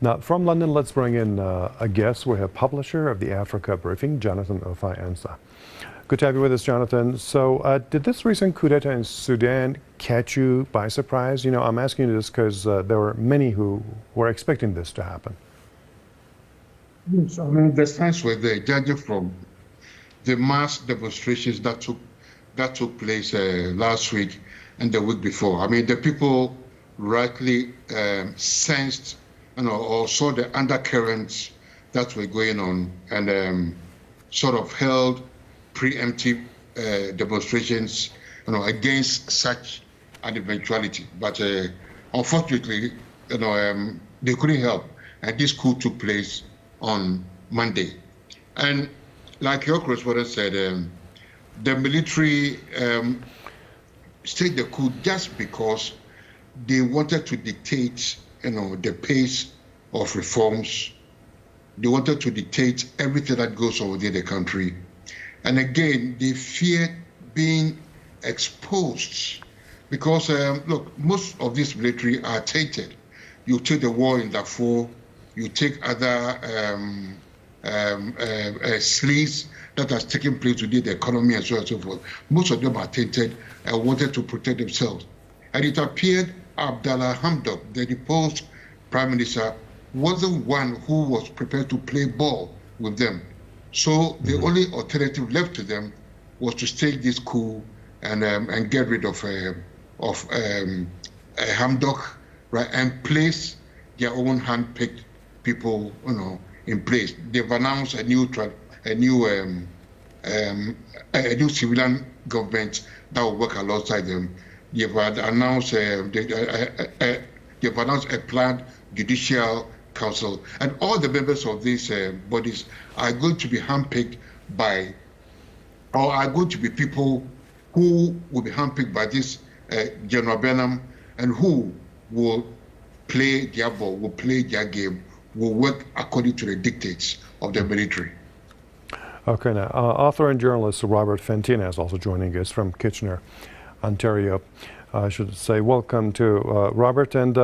Now, from London, let's bring in a guest. We have publisher of the Africa Briefing, Jonathan Ofai-Ansah. Good to have you with us, Jonathan. So did this recent coup d'etat in Sudan catch you by surprise? You know, I'm asking you this because there were many who were expecting this to happen. Yes, I mean, the signs were there, judging from the mass demonstrations that took place last week and the week before. I mean, the people rightly sensed, or saw the undercurrents that were going on, and sort of held preemptive demonstrations, against such an eventuality. But unfortunately, they couldn't help, and this coup took place on Monday. And like your correspondent said, the military staged the coup just because they wanted to dictate, the pace of reforms. They wanted to dictate everything that goes on within the country. And again, they feared being exposed because, look, most of these military are tainted. You take the war in Darfur, you take other sleaze that has taken place within the economy and so on and so forth. Most of them are tainted and wanted to protect themselves. And it appeared Abdallah Hamdok, the deposed prime minister, wasn't one who was prepared to play ball with them. So the only alternative left to them was to stage this coup and get rid of Hamdok, right, and place their own hand-picked people, in place. They've announced a new civilian government that will work alongside them. They've announced a planned judicial council, and all the members of these bodies are going to be handpicked by, or are going to be people who will be handpicked by this General Benham, and who will play their ball, will play their game, will work according to the dictates of the military. Okay, now author and journalist Robert Fentina is also joining us from Kitchener, Ontario. I should say welcome to Robert. And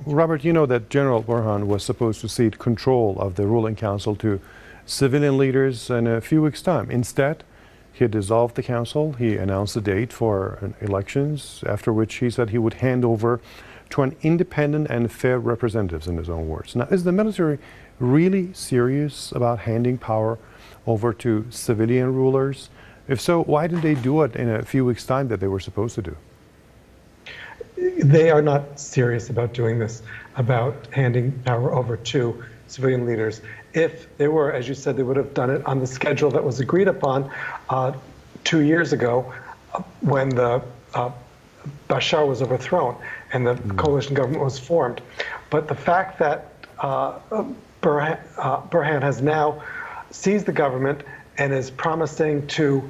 Robert, you know that General Burhan was supposed to cede control of the ruling council to civilian leaders in a few weeks' time. Instead, he dissolved the council. He announced a date for elections, after which he said he would hand over to an independent and fair representatives, in his own words. Now, is the military really serious about handing power over to civilian rulers? If so, why did they do it in a few weeks' time that they were supposed to do? They are not serious about doing this, about handing power over to civilian leaders. If they were, as you said, they would have done it on the schedule that was agreed upon 2 yeyears ago when the Bashar was overthrown and the coalition government was formed. But the fact that Burhan has now seized the government and is promising to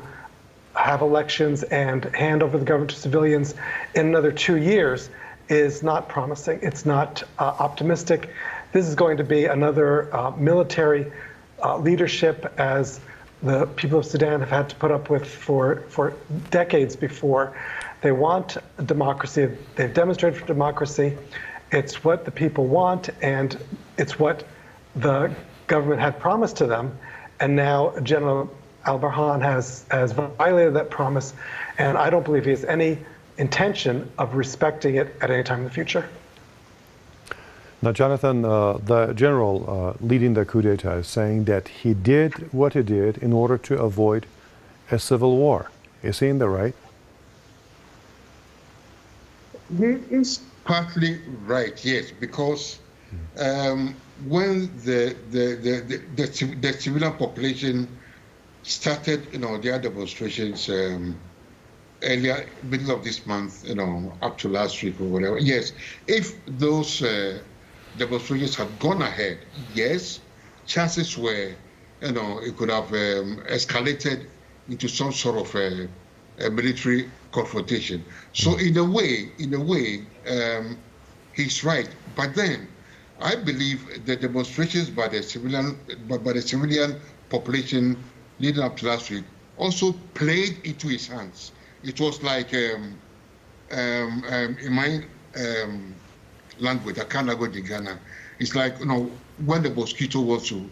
have elections and hand over the government to civilians in another 2 years is not promising. It's not optimistic. This is going to be another military leadership as the people of Sudan have had to put up with for decades before. They want democracy. They've demonstrated for democracy. It's what the people want, and it's what the government had promised to them. And now General Al-Burhan has violated that promise, and I don't believe he has any intention of respecting it at any time in the future. Now, Jonathan, the general leading the coup d'etat is saying that he did what he did in order to avoid a civil war. Is he in the right? He is partly right, yes, because when the civilian population started, their demonstrations earlier, middle of this month, up to last week or whatever. Yes, if those demonstrations had gone ahead, yes, chances were, it could have escalated into some sort of a military confrontation. So in a way, he's right. But then, I believe the demonstrations by the civilian population leading up to last week also played into his hands. It was like, in my language, I can't go to Ghana, It's like, when the mosquito wants to,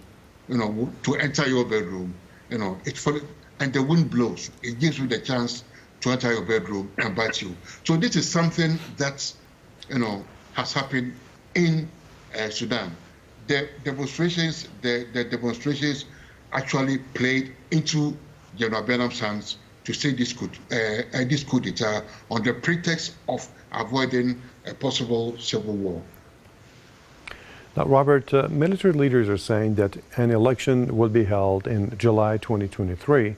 to enter your bedroom, it's for, and the wind blows. It gives you the chance to enter your bedroom and bite you. So this is something that, has happened in Sudan. The demonstrations actually played into General Benham's hands to say this coup d'etat on the pretext of avoiding a possible civil war. Now, Robert, military leaders are saying that an election will be held in July 2023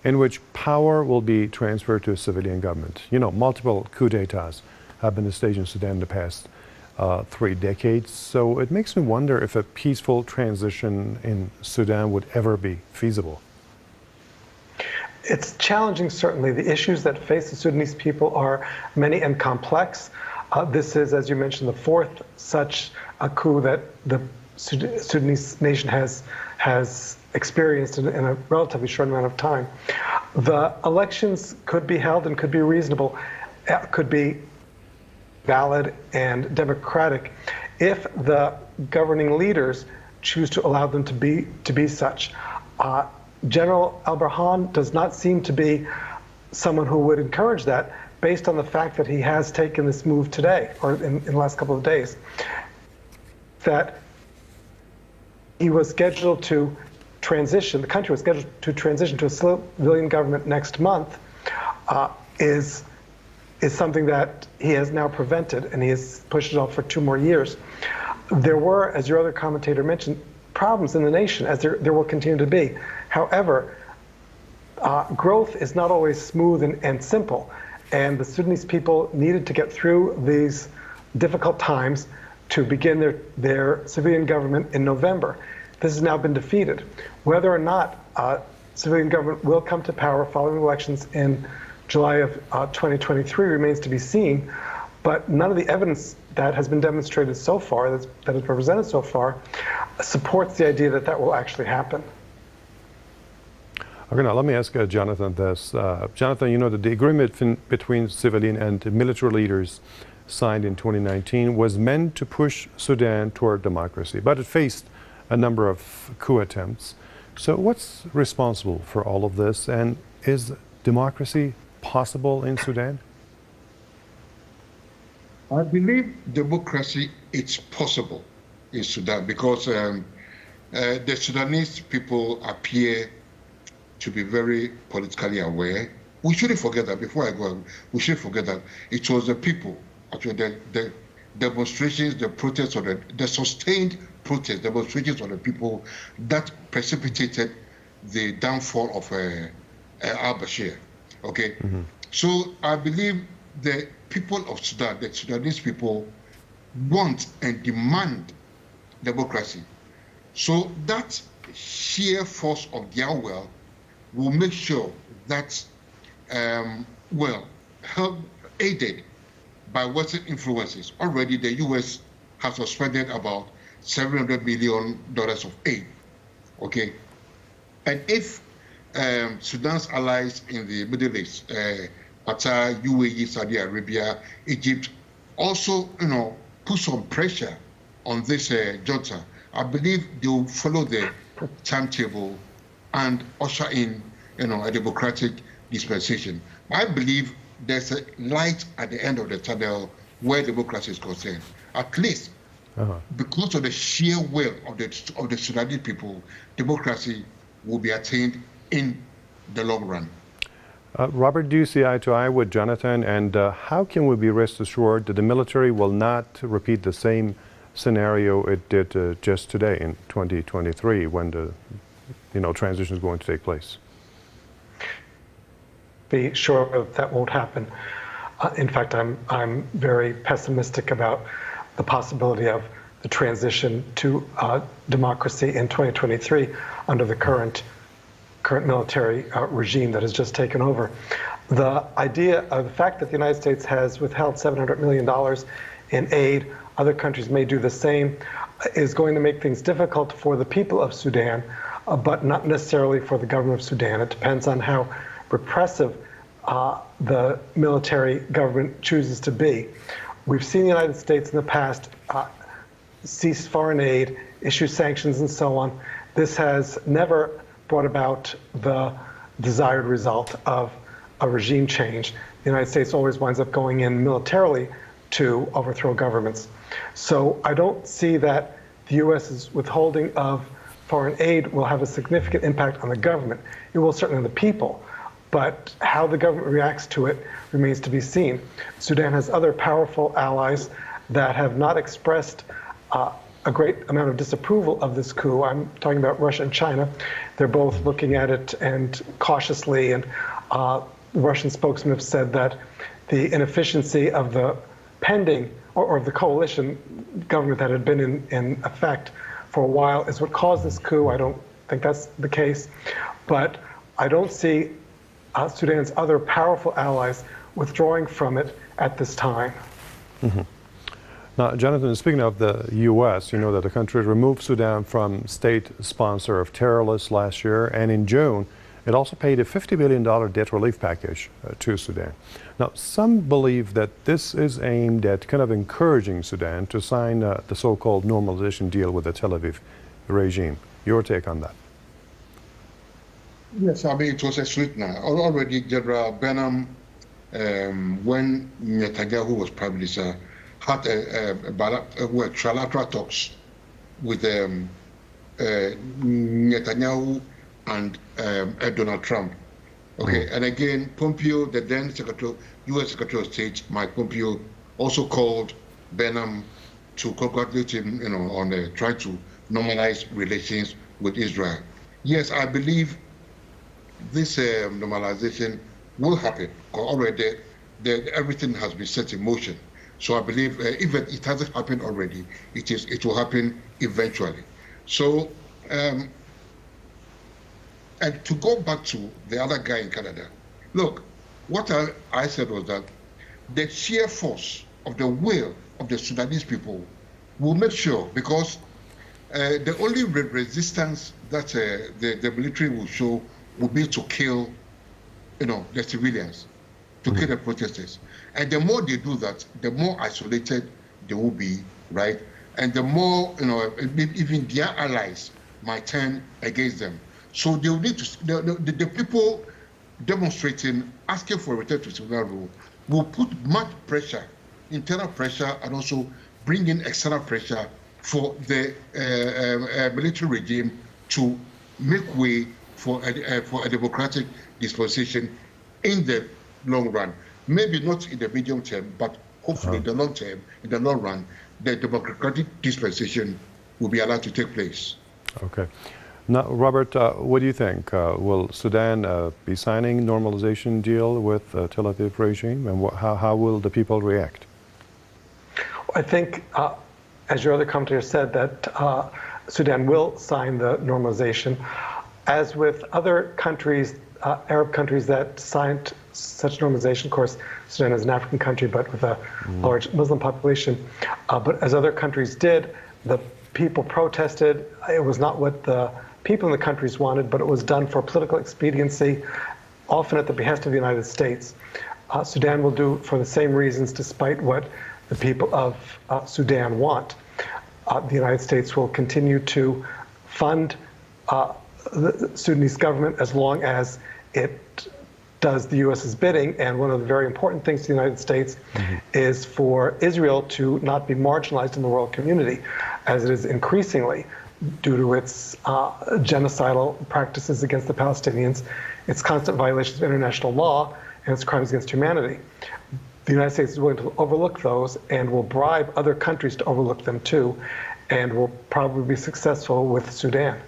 in which power will be transferred to a civilian government. Multiple coup d'etats have been staged in Sudan in the past 3 decades. So it makes me wonder if a peaceful transition in Sudan would ever be feasible. It's challenging, certainly. The issues that face the Sudanese people are many and complex. This is, as you mentioned, the 4th such a coup that the Sudanese nation has experienced in a relatively short amount of time. The elections could be held and could be reasonable, could be valid and democratic if the governing leaders choose to allow them to be such. General al-Burhan does not seem to be someone who would encourage that, based on the fact that he has taken this move today, or in the last couple of days, that he was scheduled to transition, the country was scheduled to transition to a civilian government next month, is something that he has now prevented, and he has pushed it off for 2 more years. There were, as your other commentator mentioned, problems in the nation, as there will continue to be. However, growth is not always smooth and simple, and the Sudanese people needed to get through these difficult times to begin their civilian government in November. This has now been defeated. Whether or not civilian government will come to power following elections in July of 2023 remains to be seen, but none of the evidence that has been demonstrated so far, that has been presented so far, supports the idea that will actually happen. Okay, now let me ask Jonathan this. Jonathan, that the agreement between civilian and military leaders signed in 2019 was meant to push Sudan toward democracy, but it faced a number of coup attempts. So what's responsible for all of this, and is democracy possible in Sudan? I believe democracy is possible in Sudan because the Sudanese people appear to be very politically aware. We shouldn't forget that, before I go on, we shouldn't forget that it was the people, actually the demonstrations, the protests, or the sustained protests, demonstrations of the people that precipitated the downfall of al-Bashir, okay? Mm-hmm. So I believe the people of Sudan, the Sudanese people, want and demand democracy. So that sheer force of their will make sure that, aided by Western influences, already the U.S. has suspended about $700 million of aid, okay? And if Sudan's allies in the Middle East, Qatar, UAE, Saudi Arabia, Egypt, also, put some pressure on this junta, I believe they will follow the timetable and usher in, a democratic dispensation. I believe there's a light at the end of the tunnel where democracy is concerned. At least, because of the sheer will of the Sudanese people, democracy will be attained in the long run. Robert, do you see eye to eye with Jonathan? And how can we be rest assured that the military will not repeat the same scenario it did just today in 2023 when the transition is going to take place? Be sure that won't happen. In fact, I'm very pessimistic about the possibility of the transition to democracy in 2023 under the current military regime that has just taken over. The idea of the fact that the United States has withheld $700 million in aid, other countries may do the same, is going to make things difficult for the people of Sudan, but not necessarily for the government of Sudan. It depends on how repressive the military government chooses to be. We've seen the United States in the past cease foreign aid, issue sanctions, and so on, this has never brought about the desired result of a regime change. The United States always winds up going in militarily to overthrow governments. So I don't see that the U.S.'s withholding of foreign aid will have a significant impact on the government. It will certainly on the people, but how the government reacts to it remains to be seen. Sudan has other powerful allies that have not expressed a great amount of disapproval of this coup. I'm talking about Russia and China. They're both looking at it and cautiously, and Russian spokesmen have said that the inefficiency of the pending or of the coalition government that had been in effect for a while is what caused this coup. I don't think that's the case, but I don't see Sudan's other powerful allies withdrawing from it at this time. Mm-hmm. Now, Jonathan, speaking of the U.S., you know that the country removed Sudan from state sponsor of terror list last year, and in June, it also paid a $50 billion debt relief package to Sudan. Now, some believe that this is aimed at kind of encouraging Sudan to sign the so-called normalization deal with the Tel Aviv regime. Your take on that? Yes, I mean, it was a sweetener. Already, General Benham, when Netanyahu was Prime Minister, had trilateral talks with Netanyahu and Donald Trump. Okay, and again, Pompeo, the then U.S. Secretary of State, Mike Pompeo, also called Benham to congratulate him, on trying to normalize relations with Israel. Yes, I believe this normalization will happen. Already, everything has been set in motion. So I believe even it hasn't happened already, it will happen eventually. So, and to go back to the other guy in Canada, look, what I said was that the sheer force of the will of the Sudanese people will make sure, because the only resistance that the military will show will be to kill, the civilians, to kill the protesters. And the more they do that, the more isolated they will be, right? And the more, even their allies might turn against them. So they will need to, the people demonstrating, asking for a return to civil rule, will put much pressure, internal pressure, and also bring in external pressure for the military regime to make way for a democratic dispensation in the long run. Maybe not in the medium term, but hopefully in the long term, in the long run, the democratic dispensation will be allowed to take place. Okay. Now, Robert, what do you think? Will Sudan be signing normalization deal with Tel Aviv regime, and how will the people react? I think, as your other commentator said, that Sudan will sign the normalization. As with other countries, Arab countries that signed such normalization, of course, Sudan is an African country, but with a large Muslim population. But as other countries did, the people protested. It was not what the people in the countries wanted, but it was done for political expediency, often at the behest of the United States. Sudan will do for the same reasons, despite what the people of Sudan want. The United States will continue to fund the Sudanese government as long as it does the U.S.'s bidding. And one of the very important things to the United States is for Israel to not be marginalized in the world community, as it is increasingly due to its genocidal practices against the Palestinians, its constant violations of international law, and its crimes against humanity. The United States is willing to overlook those and will bribe other countries to overlook them too, and will probably be successful with Sudan,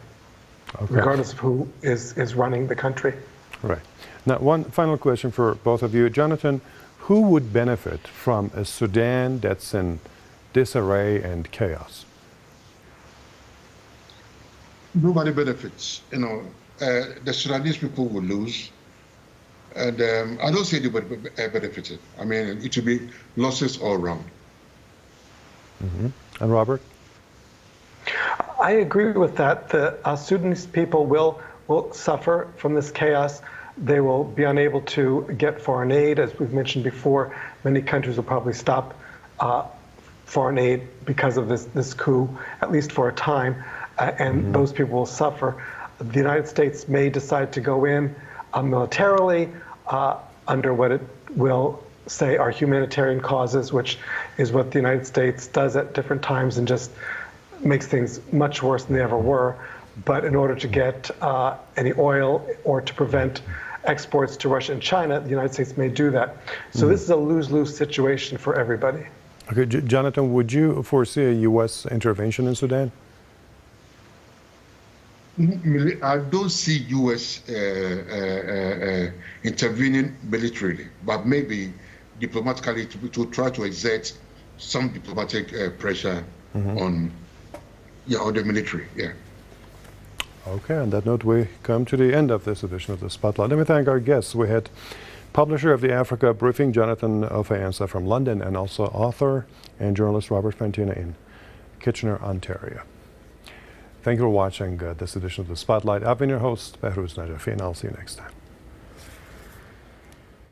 regardless of who is running the country. Right. Now, one final question for both of you. Jonathan, who would benefit from a Sudan that's in disarray and chaos? Nobody benefits. The Sudanese people will lose. And I don't say anybody benefited. I mean, it will be losses all around. And Robert? I agree with that. The Sudanese people will suffer from this chaos. They will be unable to get foreign aid. As we've mentioned before, many countries will probably stop foreign aid because of this coup, at least for a time, and those people will suffer. The United States may decide to go in militarily under what it will say are humanitarian causes, which is what the United States does at different times and just makes things much worse than they ever were. But in order to get any oil or to prevent exports to Russia and China, the United States may do that. So this is a lose-lose situation for everybody. Okay, Jonathan, would you foresee a U.S. intervention in Sudan? I don't see U.S. Intervening militarily, but maybe diplomatically to try to exert some diplomatic pressure on the military. Yeah. Okay, on that note, we come to the end of this edition of the Spotlight. Let me thank our guests. We had publisher of the Africa Briefing, Jonathan Ofeansa from London, and also author and journalist Robert Fantina in Kitchener, Ontario. Thank you for watching this edition of the Spotlight. I've been your host, Behruz Najafi, and I'll see you next time.